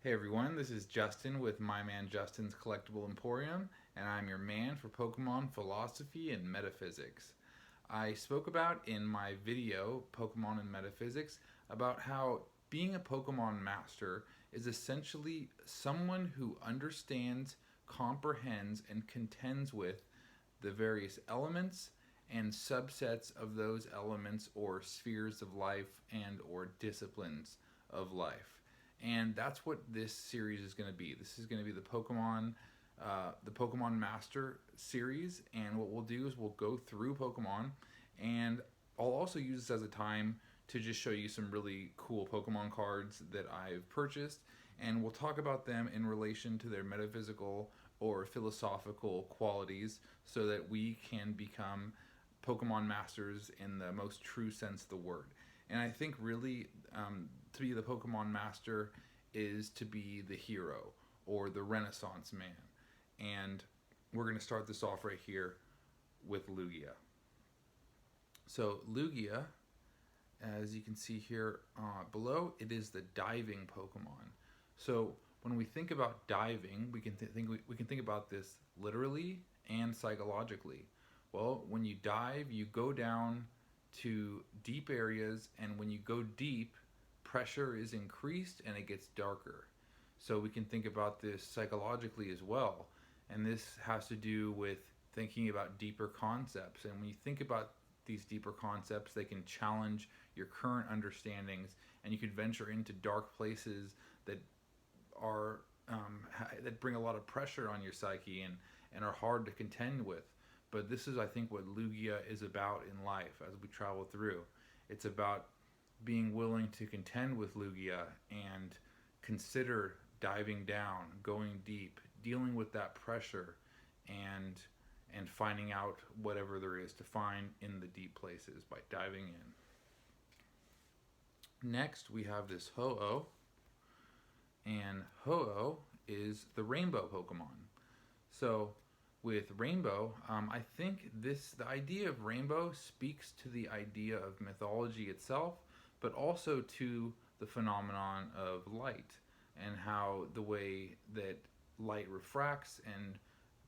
Hey everyone, this is Justin with MyManJustin's Collectible Emporium, and I'm your man for Pokemon philosophy and metaphysics. I spoke about in my video, Pokemon and Metaphysics, about how being a Pokemon Master is essentially someone who understands, comprehends, and contends with the various elements and subsets of those elements or spheres of life and or disciplines of life. And that's what this series is going to be. This is going to be the Pokemon Master series. And what we'll do is we'll go through Pokemon, and I'll also use this as a time to just show you some really cool Pokemon cards that I've purchased, and we'll talk about them in relation to their metaphysical or philosophical qualities, so that we can become Pokemon Masters in the most true sense of the word. And I think really, to be the Pokemon Master is to be the hero or the Renaissance man. And we're going to start this off right here with Lugia. So Lugia, as you can see here below, it is the diving Pokemon. So when we think about diving, we can think about this literally and psychologically. Well, when you dive, you go down to deep areas, and when you go deep, pressure is increased and it gets darker. So we can think about this psychologically as well. And this has to do with thinking about deeper concepts. And when you think about these deeper concepts, they can challenge your current understandings, and you can venture into dark places that are that bring a lot of pressure on your psyche and are hard to contend with. But this is, I think, what Lugia is about in life as we travel through. It's about being willing to contend with Lugia and consider diving down, going deep, dealing with that pressure, and finding out whatever there is to find in the deep places by diving in. Next, we have this Ho-Oh, and Ho-Oh is the rainbow Pokemon. So with rainbow, I think the idea of rainbow speaks to the idea of mythology itself, but also to the phenomenon of light and how the way that light refracts and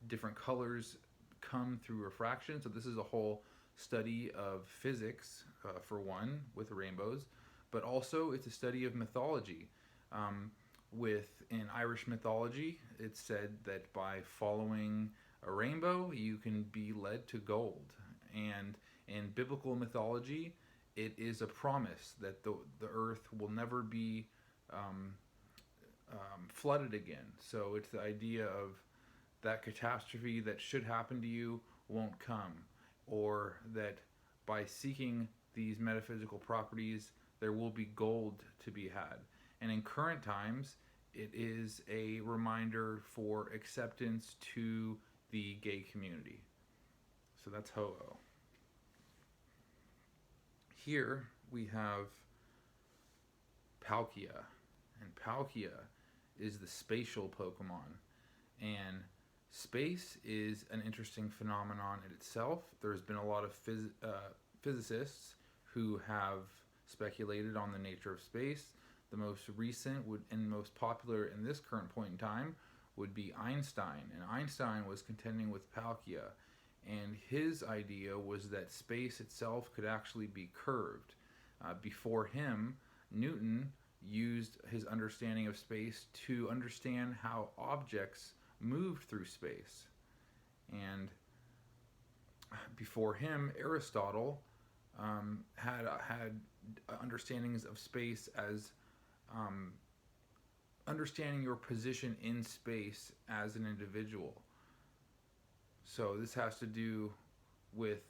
different colors come through refraction. So this is a whole study of physics, for one, with rainbows, but also it's a study of mythology. In Irish mythology, it's said that by following a rainbow, you can be led to gold. And in biblical mythology, it is a promise that the earth will never be flooded again. So it's the idea of that catastrophe that should happen to you won't come, or that by seeking these metaphysical properties, there will be gold to be had. And in current times, it is a reminder for acceptance to the gay community. So that's Ho-Oh. Here we have Palkia, and Palkia is the spatial Pokemon. And space is an interesting phenomenon in itself. There's been a lot of physicists who have speculated on the nature of space. The most recent and most popular in this current point in time would be Einstein. And Einstein was contending with Palkia. And his idea was that space itself could actually be curved. Before him, Newton used his understanding of space to understand how objects moved through space. And before him, Aristotle had understandings of space as understanding your position in space as an individual. So this has to do with,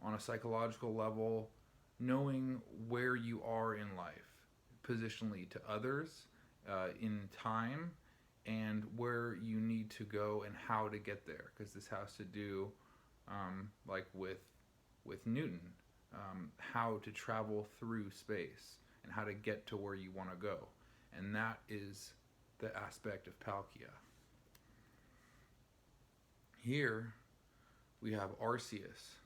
on a psychological level, knowing where you are in life, positionally to others, in time, and where you need to go and how to get there. Because this has to do, like with Newton, how to travel through space and how to get to where you want to go. And that is the aspect of Palkia. Here we have Arceus.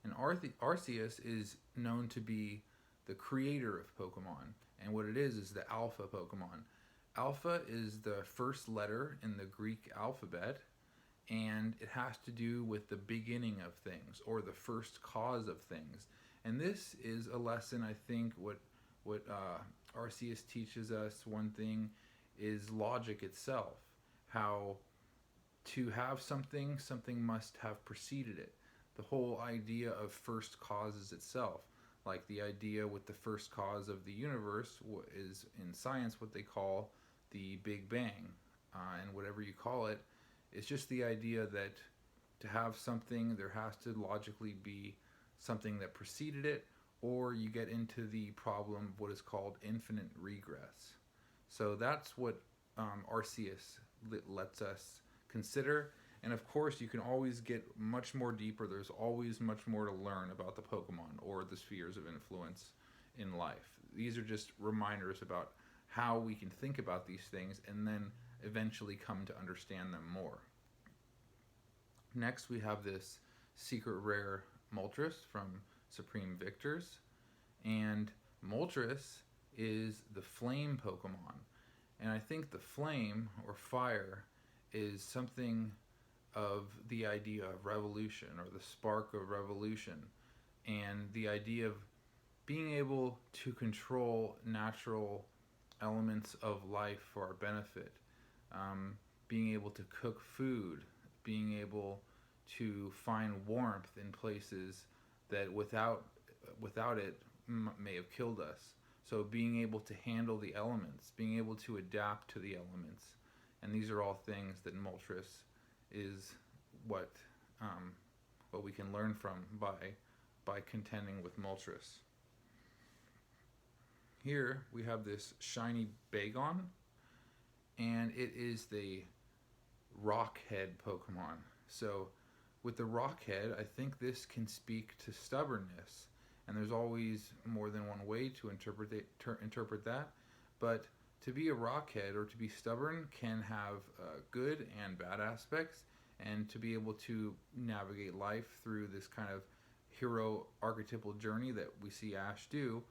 And Arceus is known to be the creator of Pokemon. And what it is the alpha Pokemon. Alpha is the first letter in the Greek alphabet, and it has to do with the beginning of things or the first cause of things. And this is a lesson, I think, what Arceus teaches us. One thing is logic itself, how to have something, something must have preceded it. The whole idea of first causes itself, like the idea with the first cause of the universe, is in science what they call the Big Bang. And whatever you call it, it's just the idea that to have something, there has to logically be something that preceded it, or you get into the problem of what is called infinite regress. So that's what Arceus lets us consider. And of course, you can always get much more deeper. There's always much more to learn about the Pokemon or the spheres of influence in life. These are just reminders about how we can think about these things and then eventually come to understand them more. Next, we have this secret rare Moltres from Supreme Victors. And Moltres is the flame Pokemon. And I think the flame, or fire, is something of the idea of revolution, or the spark of revolution, and the idea of being able to control natural elements of life for our benefit, being able to cook food, being able to find warmth in places that without it may have killed us. So being able to handle the elements, being able to adapt to the elements, and these are all things that Moltres is what we can learn from by contending with Moltres. Here we have this shiny Bagon, and it is the Rockhead Pokemon. So with the Rockhead, I think this can speak to stubbornness, and there's always more than one way to interpret that. But to be a Rockhead or to be stubborn can have good and bad aspects, and to be able to navigate life through this kind of hero archetypal journey that we see Ash do,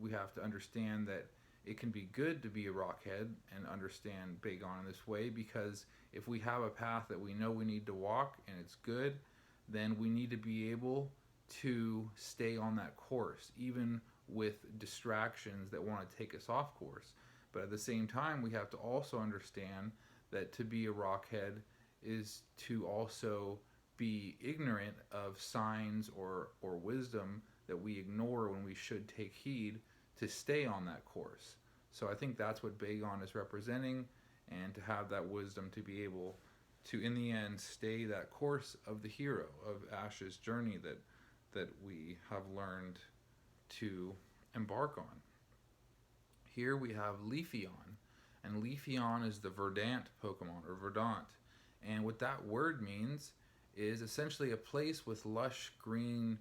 we have to understand that it can be good to be a Rockhead and understand Bagon in this way, because if we have a path that we know we need to walk and it's good, then we need to be able to stay on that course, even with distractions that want to take us off course. But at the same time, we have to also understand that to be a Rockhead is to also be ignorant of signs or wisdom that we ignore when we should take heed to stay on that course. So I think that's what Bagon is representing, and to have that wisdom to be able to, in the end, stay that course of the hero, of Ash's journey that we have learned to embark on. Here we have Leafeon, and Leafeon is the Verdant Pokemon, or Verdant. And what that word means is essentially a place with lush green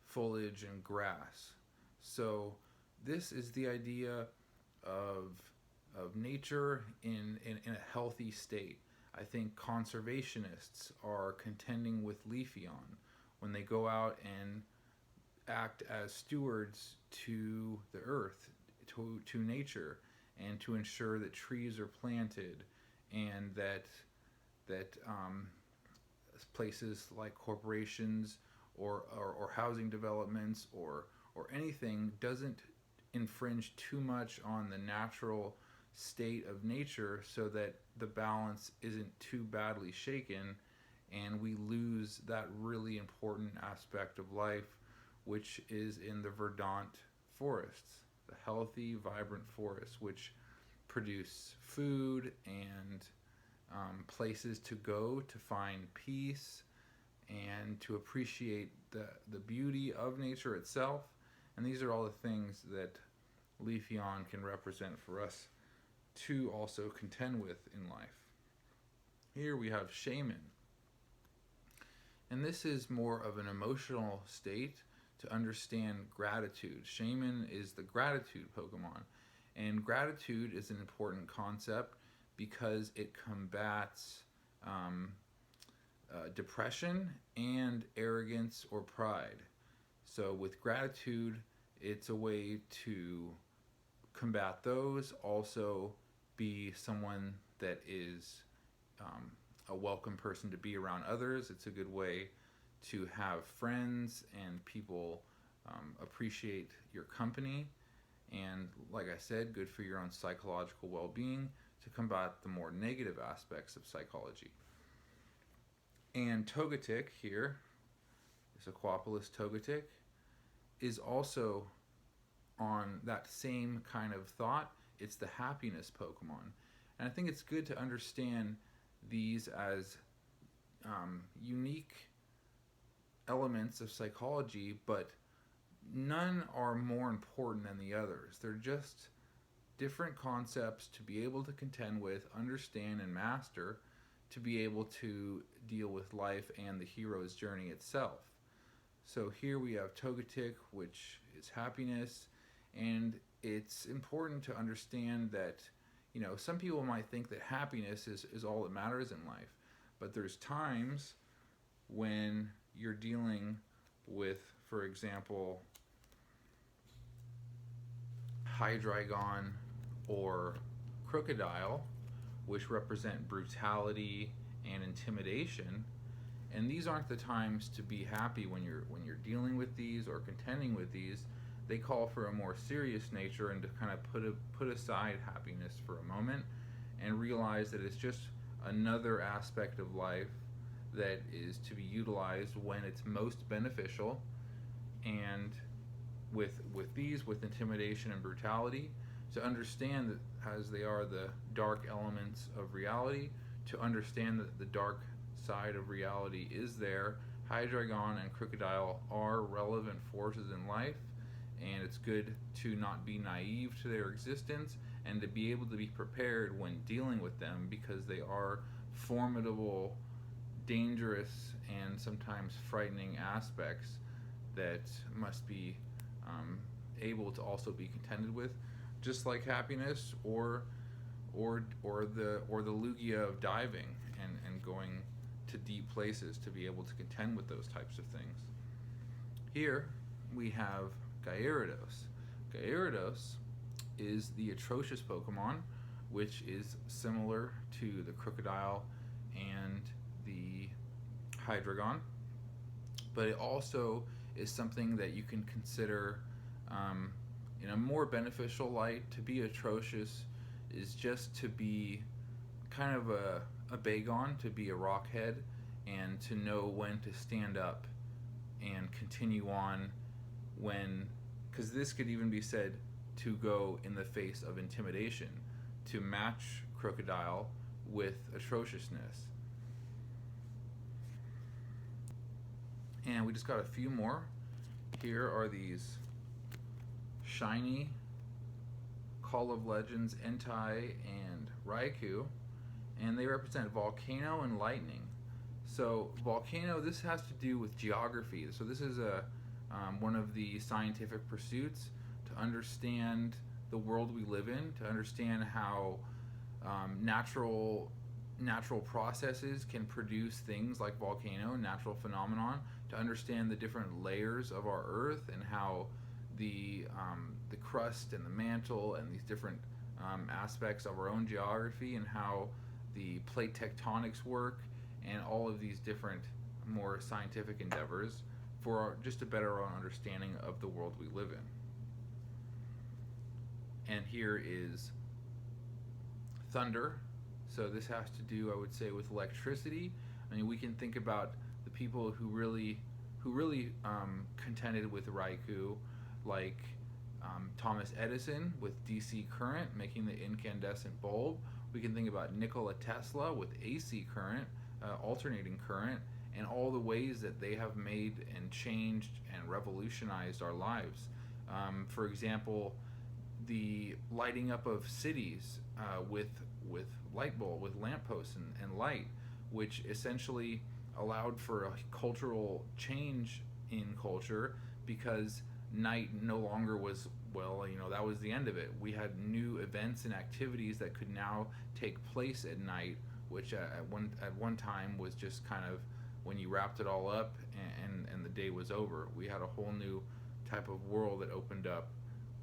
foliage and grass. So this is the idea of nature in a healthy state. I think conservationists are contending with Leafeon when they go out and act as stewards to the earth, to nature, and to ensure that trees are planted, and that places like corporations or housing developments or anything doesn't infringe too much on the natural state of nature, so that the balance isn't too badly shaken and we lose that really important aspect of life, which is in the verdant forests, the healthy, vibrant forests, which produce food and places to go to find peace and to appreciate the beauty of nature itself. And these are all the things that Leafeon can represent for us to also contend with in life. Here we have Shaman. And this is more of an emotional state to understand gratitude. Shaman is the gratitude Pokemon. And gratitude is an important concept because it combats depression and arrogance or pride. So with gratitude, it's a way to combat those. Also, be someone that is a welcome person to be around others. It's a good way to have friends and people appreciate your company. And like I said, good for your own psychological well-being to combat the more negative aspects of psychology. And Togetic here, this Aquapolis Togetic, is also on that same kind of thought. It's the happiness Pokemon. And I think it's good to understand these as unique elements of psychology, but none are more important than the others. They're just different concepts to be able to contend with, understand, and master, to be able to deal with life and the hero's journey itself. So here we have Togetic, which is happiness, and it's important to understand that, you know, some people might think that happiness is all that matters in life, but there's times when you're dealing with, for example, Hydreigon or Crocodile, which represent brutality and intimidation, and these aren't the times to be happy when you're dealing with these or contending with these. They call for a more serious nature, and to kind of put aside happiness for a moment and realize that it's just another aspect of life that is to be utilized when it's most beneficial. And with intimidation and brutality, to understand that as they are the dark elements of reality, to understand that the dark side of reality is there. Hydreigon and Crocodile are relevant forces in life, and it's good to not be naive to their existence and to be able to be prepared when dealing with them, because they are formidable, dangerous, and sometimes frightening aspects that must be able to also be contended with, just like happiness or the Lugia of diving and going to deep places to be able to contend with those types of things. Here we have Gyarados. Gyarados is the atrocious Pokemon, which is similar to the Crocodile and the Hydreigon, but it also is something that you can consider in a more beneficial light. To be atrocious is just to be kind of a Bagon, to be a rockhead, and to know when to stand up and continue on when, because this could even be said to go in the face of intimidation, to match Crocodile with atrociousness. And we just got a few more. Here are these shiny Call of Legends Entei and Raikou, and they represent Volcano and Lightning. So Volcano, this has to do with geography. So this is one of the scientific pursuits, to understand the world we live in, to understand how natural processes can produce things like volcano, natural phenomenon, to understand the different layers of our Earth and how the crust and the mantle and these different aspects of our own geography, and how the plate tectonics work, and all of these different more scientific endeavors for just a better understanding of the world we live in. And here is Thunder. So this has to do, I would say, with electricity. I mean, we can think about the people who really contended with Raikou, like Thomas Edison with DC current, making the incandescent bulb. We can think about Nikola Tesla with AC current, alternating current, and all the ways that they have made and changed and revolutionized our lives. For example, the lighting up of cities with light bulb, with lampposts and light, which essentially allowed for a cultural change in culture, because night no longer was, well, you know, that was the end of it. We had new events and activities that could now take place at night, which at one time was just kind of when you wrapped it all up and the day was over. We had a whole new type of world that opened up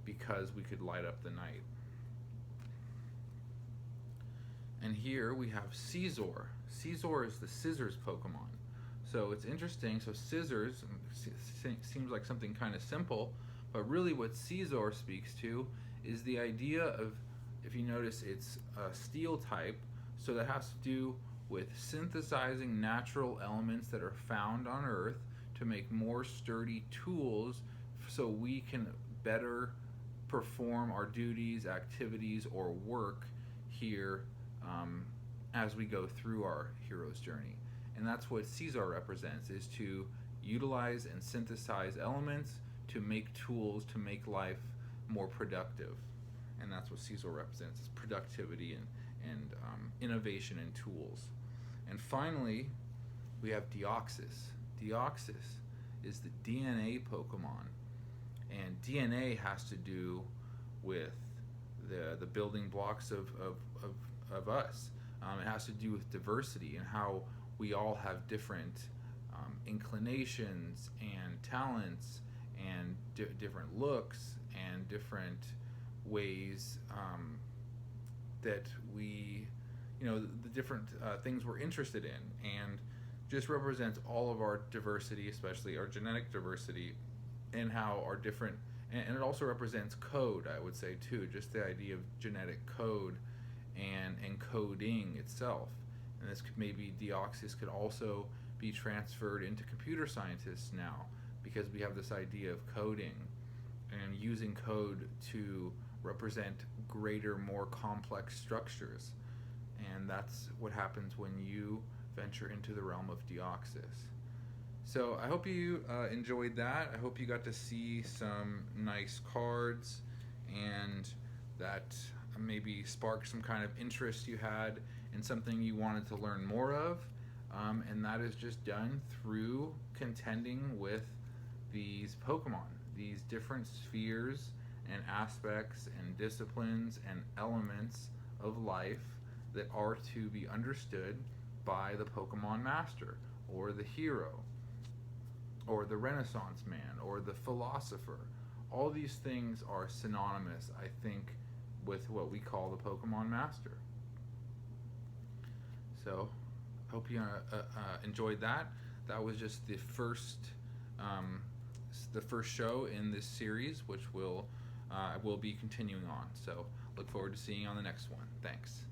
because we could light up the night. And here we have Scizor. Scizor is the scissors Pokemon. So it's interesting. So scissors seems like something kind of simple, but really what Scizor speaks to is the idea of, if you notice, it's a steel type, so that has to do with synthesizing natural elements that are found on Earth to make more sturdy tools so we can better perform our duties, activities, or work here as we go through our hero's journey. And that's what Scizor represents, is to utilize and synthesize elements to make tools to make life more productive. And that's what Scizor represents, is productivity and innovation in tools. And finally, we have Deoxys. Deoxys is the DNA Pokemon. And DNA has to do with the building blocks of us. It has to do with diversity and how we all have different inclinations and talents and different looks and different ways that we, the different things we're interested in, and just represents all of our diversity, especially our genetic diversity, and how our different, and it also represents code, I would say too, just the idea of genetic code and coding itself. And this could, maybe Deoxys could also be transferred into computer scientists now, because we have this idea of coding and using code to represent greater, more complex structures. And that's what happens when you venture into the realm of Deoxys. So I hope you enjoyed that. I hope you got to see some nice cards, and that maybe sparked some kind of interest you had in something you wanted to learn more of. And that is just done through contending with these Pokemon, these different spheres and aspects and disciplines and elements of life that are to be understood by the Pokémon Master, or the hero, or the Renaissance man, or the philosopher. All these things are synonymous, I think, with what we call the Pokémon Master. So, hope you enjoyed that. That was just the first show in this series, which will be continuing on. So, look forward to seeing you on the next one. Thanks.